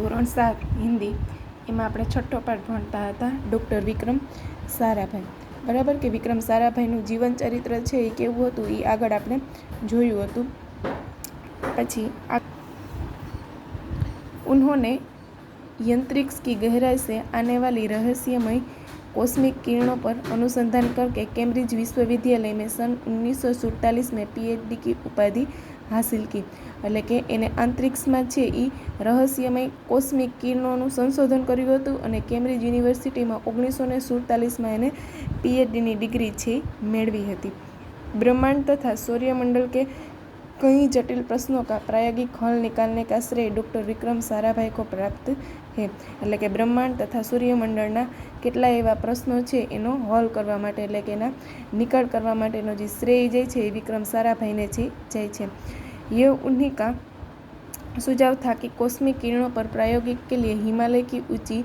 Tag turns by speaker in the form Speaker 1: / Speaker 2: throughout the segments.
Speaker 1: ધોરણ 7 હિન્દી એમાં આપણે છઠ્ઠો પાઠ ભણતા હતા ડૉક્ટર વિક્રમ સારાભાઈ. બરાબર કે વિક્રમ સારાભાઈનું જીવન ચરિત્ર છે એ કેવું હતું એ આગળ આપણે જોયું હતું. પછી उन्होंने यंत्रिक्स की गहराई से आने वाली रहस्यमय कॉस्मिक किरणों पर अनुसंधान करके कैम्ब्रिज विश्वविद्यालय में सन 1947 में PhD की उपाधि हासिल की. એટલે કે એને અંતરિક્ષમાં છે એ રહસ્યમય કોસ્મિક કિરણોનું સંશોધન કર્યું હતું અને કેમ્બ્રિજ યુનિવર્સિટીમાં 1947માં એને PhDની ડિગ્રી છે મેળવી હતી. ब्रह्मांड तथा सौर्यमंडल के कई जटिल प्रश्नों का प्रायोगिक हल निकालने का श्रेय डॉक्टर विक्रम साराभाई को प्राप्त है. એટલે કે બ્રહ્માંડ તથા સૂર્યમંડળના કેટલા એવા પ્રશ્નો છે એનો હલ કરવા માટે એટલે કે એના નિકાલ કરવા માટેનો જે શ્રેય જાય છે એ વિક્રમ સારાભાઈને છે જાય છે. ये उन्हीं का सुझाव था कि कॉस्मिक किरणों पर प्रायोगिक के लिए हिमालय की ऊंची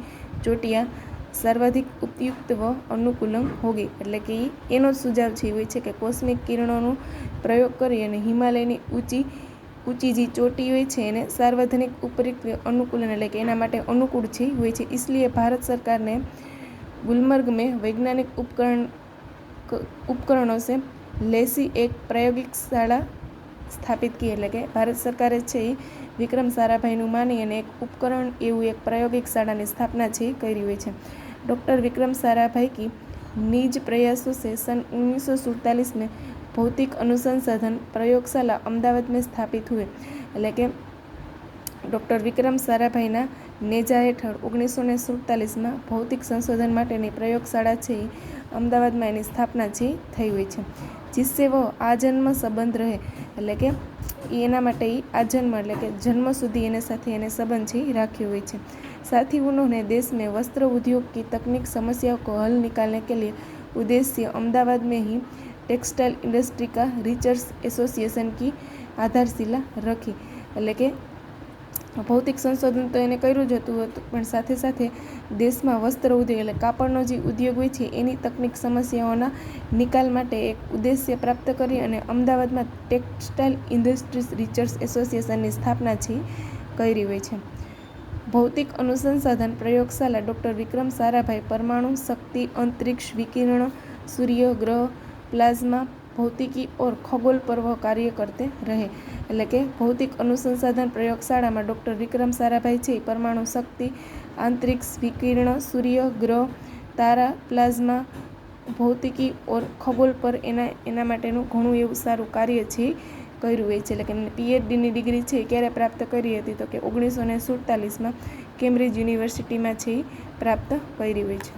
Speaker 1: चोटियाँ सर्वाधिक उपयुक्त व अनुकूलम होगी. એટલે કે એનો સુઝાવ છે હોય છે કે કોસ્મિક કિરણોનો પ્રયોગ કરી અને હિમાલયની ઊંચી જે ચોટી હોય છે એને સાર્વજનિક ઉપયુક્ત अनुकूलन એટલે કે એના માટે અનુકૂળ છે હોય છે. इसलिए भारत सरकार ने गुलमर्ग में वैज्ञानिक उपकरणों से लैसी एक प्रायोगिक शाला સ્થાપિત કી. એટલે કે ભારત સરકારે છે એ વિક્રમ સારાભાઈનું માની અને એક ઉપકરણ એવું એક પ્રાયોગિક શાળાની સ્થાપના છે કરી હોય છે. डॉक्टर विक्रम साराभाई की निज प्रयासों से सन 1947 में भौतिक अनुसंधान प्रयोगशाला अहमदाबाद में स्थापित हुए. એટલે કે ડૉક્ટર વિક્રમ સારાભાઈના નેજા હેઠળ 1947માં ભૌતિક સંશોધન માટેની પ્રયોગશાળા છે એ અમદાવાદમાં એની સ્થાપના છે થઈ હોય છે. जिससे वो आजन्म संबंध रहे. એટલે કે એના માટે आजन्म એટલે કે जन्म સુધી એને સાથે એને સંબંધ છે રાખ્યો હોય છે. साथ ही उन्होंने देश में वस्त्र उद्योग की तकनीक समस्याओं को हल निकालने के लिए उद्देश्य अहमदाबाद में ही टेक्सटाइल इंडस्ट्री का रिसर्च एसोसिएशन की आधारशिला रखी. એટલે કે ભૌતિક સંશોધન તો એને કર્યું જ હતું પણ સાથે સાથે દેશમાં વસ્ત્ર ઉદ્યોગ એટલે કાપડનો જે ઉદ્યોગ હોય છે એની તકનિક સમસ્યાઓના નિકાલ માટે એક ઉદ્દેશ્ય પ્રાપ્ત કરી અને અમદાવાદમાં ટેક્સટાઇલ ઇન્ડસ્ટ્રીઝ રિસર્ચ એસોસિએશનની સ્થાપના છે કરી હોય છે. भौतिक अनुसंधान प्रयोगशाला डॉक्टर विक्रम साराभाई परमाणु शक्ति अंतरिक्ष विकिरण सूर्य ग्रह प्लाज्मा भौतिकी और खगोल पर वह कार्य करते रहे. એટલે કે ભૌતિક અનુસંધાન પ્રયોગશાળામાં ડૉક્ટર વિક્રમ સારાભાઈ છે પરમાણુ શક્તિ આંતરિક્ષ વિકિરણ સૂર્ય ગ્રહ તારા પ્લાઝમા ભૌતિકી ઓર ખગોલ પર એના માટેનું ઘણું એવું સારું કાર્ય છે કર્યું હોય છે. એટલે કે એમને PhDની ડિગ્રી છે ક્યારે પ્રાપ્ત કરી હતી તો કે 1947માં કેમ્બ્રિજ યુનિવર્સિટીમાં છે પ્રાપ્ત કરી હોય છે.